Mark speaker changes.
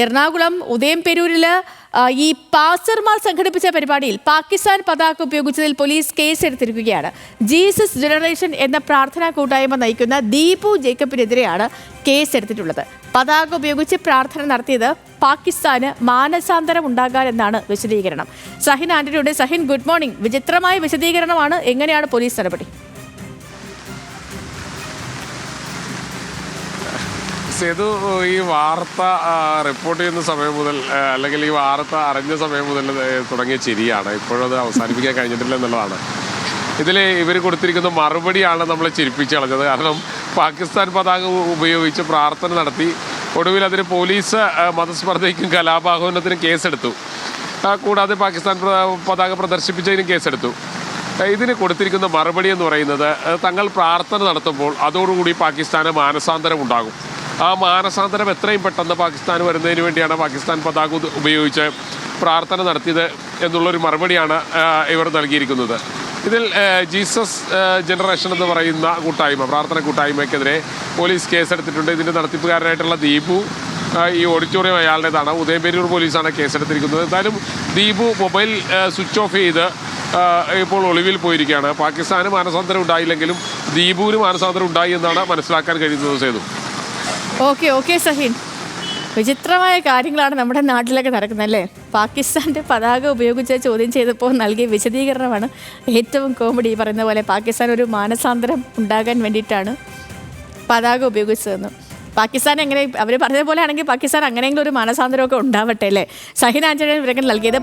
Speaker 1: എറണാകുളം ഉദയംപേരൂരിൽ ഈ പാസർമാർ സംഘടിപ്പിച്ച പരിപാടിയിൽ പാകിസ്ഥാൻ പതാക ഉപയോഗിച്ചതിൽ പോലീസ് കേസെടുത്തിരിക്കുകയാണ്. ജീസസ് ജനറേഷൻ എന്ന പ്രാർത്ഥനാ കൂട്ടായ്മ നയിക്കുന്ന ദീപു ജേക്കബിനെതിരെയാണ് കേസെടുത്തിട്ടുള്ളത്. പതാക ഉപയോഗിച്ച് പ്രാർത്ഥന നടത്തിയത് പാകിസ്ഥാന് മാനസാന്തരം ഉണ്ടാകാനെന്നാണ് വിശദീകരണം. സഹിൻ ആന്റണിയുടെ. Sahin, good morning. വിചിത്രമായ വിശദീകരണമാണ്. എങ്ങനെയാണ് പോലീസ് നടപടി?
Speaker 2: സേതു, ഈ വാർത്ത റിപ്പോർട്ട് ചെയ്യുന്ന സമയം മുതൽ അല്ലെങ്കിൽ ഈ വാർത്ത അറിഞ്ഞ സമയം മുതൽ തുടങ്ങിയ ചിരിയാണ്. ഇപ്പോഴും അത് അവസാനിപ്പിക്കാൻ കഴിഞ്ഞിട്ടില്ല എന്നുള്ളതാണ്. ഇതിൽ ഇവർ കൊടുത്തിരിക്കുന്ന മറുപടിയാണ് നമ്മളെ ചിരിപ്പിച്ച് കളഞ്ഞത്. കാരണം പാകിസ്ഥാൻ പതാക ഉപയോഗിച്ച് പ്രാർത്ഥന നടത്തി, ഒടുവിൽ അതിന് പോലീസ് മതസ്പർദ്ധയ്ക്കും കലാപാഹോനത്തിനും കേസെടുത്തു. കൂടാതെ പാകിസ്ഥാൻ പതാക പ്രദർശിപ്പിച്ചതിനും കേസെടുത്തു. ഇതിന് കൊടുത്തിരിക്കുന്ന മറുപടി എന്ന് പറയുന്നത്, തങ്ങൾ പ്രാർത്ഥന നടത്തുമ്പോൾ അതോടുകൂടി പാകിസ്ഥാന് മാനസാന്തരം ഉണ്ടാകും. ആ മാനസാന്തരം എത്രയും പെട്ടെന്ന് പാകിസ്ഥാൻ വരുന്നതിന് വേണ്ടിയാണ് പാകിസ്ഥാൻ പതാക ഉപയോഗിച്ച് പ്രാർത്ഥന നടത്തിയത് എന്നുള്ളൊരു മറുപടിയാണ് ഇവർ നൽകിയിരിക്കുന്നത്. ഇതിൽ ജീസസ് ജനറേഷൻ എന്ന് പറയുന്ന കൂട്ടായ്മ, പ്രാർത്ഥന കൂട്ടായ്മയ്ക്കെതിരെ പോലീസ് കേസെടുത്തിട്ടുണ്ട്. ഇതിൻ്റെ നടത്തിപ്പുകാരനായിട്ടുള്ള ദീപു, ഈ ഓഡിറ്റോറിയം അയാളുടേതാണ്. ഉദയംപേരൂർ പോലീസാണ് കേസെടുത്തിരിക്കുന്നത്. എന്തായാലും ദീപു മൊബൈൽ സ്വിച്ച് ഓഫ് ചെയ്ത് ഇപ്പോൾ ഒളിവിൽ പോയിരിക്കുകയാണ്. പാകിസ്ഥാന് മാനസാന്തരം ഉണ്ടായില്ലെങ്കിലും ദീപുവിന് മാനസാന്തരം ഉണ്ടായി എന്നാണ് മനസ്സിലാക്കാൻ കഴിയുന്നത്. സേതു.
Speaker 1: ഓക്കെ സഹീൻ, വിചിത്രമായ കാര്യങ്ങളാണ് നമ്മുടെ നാട്ടിലൊക്കെ നടക്കുന്നത് അല്ലേ? പാകിസ്ഥാൻ്റെ പതാക ഉപയോഗിച്ച് ചോദ്യം ചെയ്തപ്പോൾ നൽകിയ വിശദീകരണമാണ് ഏറ്റവും കോമഡി. പറയുന്ന പോലെ പാകിസ്ഥാൻ ഒരു മാനസാന്തരം ഉണ്ടാകാൻ വേണ്ടിയിട്ടാണ് പതാക ഉപയോഗിച്ചതെന്ന്. പാകിസ്ഥാൻ എങ്ങനെ അവർ പറഞ്ഞതുപോലെ ആണെങ്കിൽ പാകിസ്ഥാൻ അങ്ങനെയെങ്കിലും ഒരു മാനസാന്തരമൊക്കെ ഉണ്ടാവട്ടെ അല്ലേ? സഹിൻ ആന്റണി വിവരങ്ങൾ നൽകിയത്.